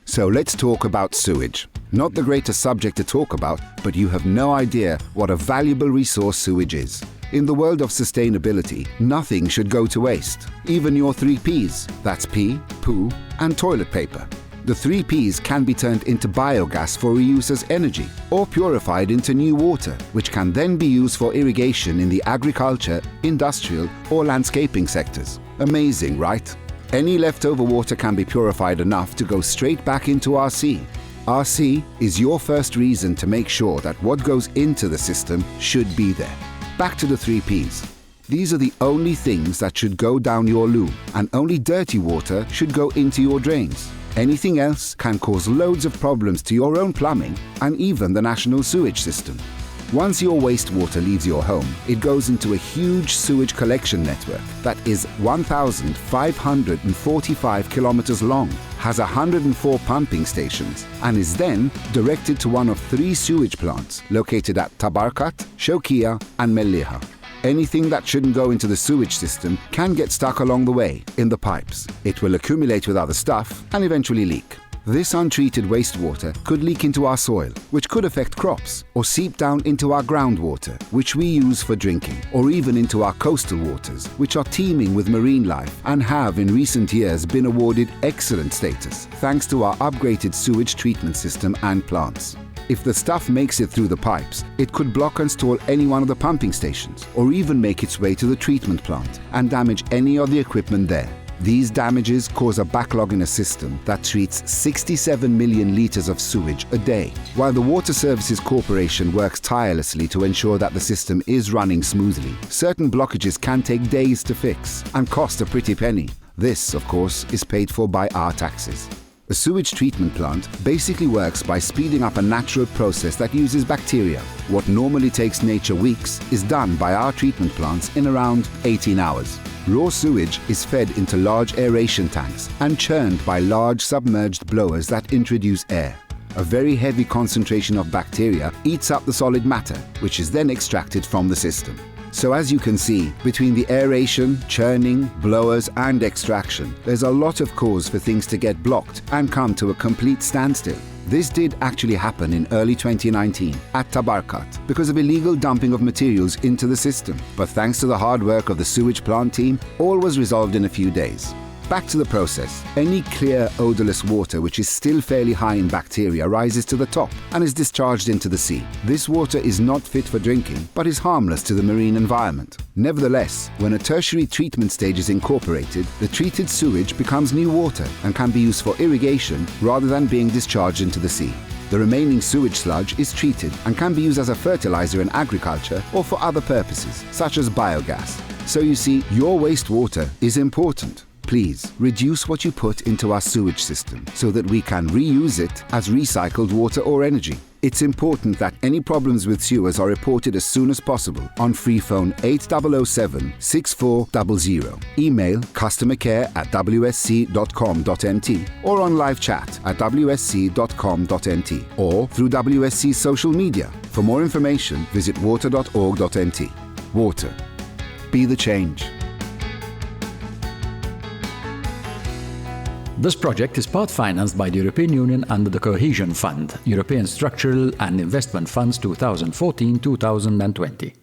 So let's talk about sewage. Not the greatest subject to talk about, but you have no idea what a valuable resource sewage is. In the world of sustainability, nothing should go to waste. Even your 3 Ps. That's pee, poo, and toilet paper. The 3 Ps can be turned into biogas for reuse as energy or purified into new water, which can then be used for irrigation in the agriculture, industrial, or landscaping sectors. Amazing, right? Any leftover water can be purified enough to go straight back into our sea. Our sea is your first reason to make sure that what goes into the system should be there. Back to the 3 Ps. These are the only things that should go down your loo, and only dirty water should go into your drains. Anything else can cause loads of problems to your own plumbing and even the national sewage system. Once your wastewater leaves your home, it goes into a huge sewage collection network that is 1,545 kilometers long, has 104 pumping stations, and is then directed to one of 3 sewage plants located at Tabarkat, Shokia, and Melliha. Anything that shouldn't go into the sewage system can get stuck along the way in the pipes. It will accumulate with other stuff and eventually leak. This untreated wastewater could leak into our soil, which could affect crops, or seep down into our groundwater, which we use for drinking, or even into our coastal waters, which are teeming with marine life and have in recent years been awarded excellent status thanks to our upgraded sewage treatment system and plants. If the stuff makes it through the pipes, it could block and stall any one of the pumping stations, or even make its way to the treatment plant and damage any of the equipment there. These damages cause a backlog in a system that treats 67 million litres of sewage a day. While the Water Services Corporation works tirelessly to ensure that the system is running smoothly, certain blockages can take days to fix and cost a pretty penny. This, of course, is paid for by our taxes. A sewage treatment plant basically works by speeding up a natural process that uses bacteria. What normally takes nature weeks is done by our treatment plants in around 18 hours. Raw sewage is fed into large aeration tanks and churned by large submerged blowers that introduce air. A very heavy concentration of bacteria eats up the solid matter, which is then extracted from the system. So as you can see, between the aeration, churning, blowers and extraction, there's a lot of cause for things to get blocked and come to a complete standstill. This did actually happen in early 2019 at Tabarkat because of illegal dumping of materials into the system. But thanks to the hard work of the sewage plant team, all was resolved in a few days. Back to the process. Any clear, odorless water which is still fairly high in bacteria rises to the top and is discharged into the sea. This water is not fit for drinking, but is harmless to the marine environment. Nevertheless, when a tertiary treatment stage is incorporated, the treated sewage becomes new water and can be used for irrigation rather than being discharged into the sea. The remaining sewage sludge is treated and can be used as a fertilizer in agriculture or for other purposes, such as biogas. So you see, your wastewater is important. Please reduce what you put into our sewage system so that we can reuse it as recycled water or energy. It's important that any problems with sewers are reported as soon as possible on free phone 8007 6400, email customercare@wsc.com.nt or on live chat at wsc.com.nt or through WSC social media. For more information, visit water.org.nt. Water. Be the change. This project is part-financed by the European Union under the Cohesion Fund, European Structural and Investment Funds 2014-2020.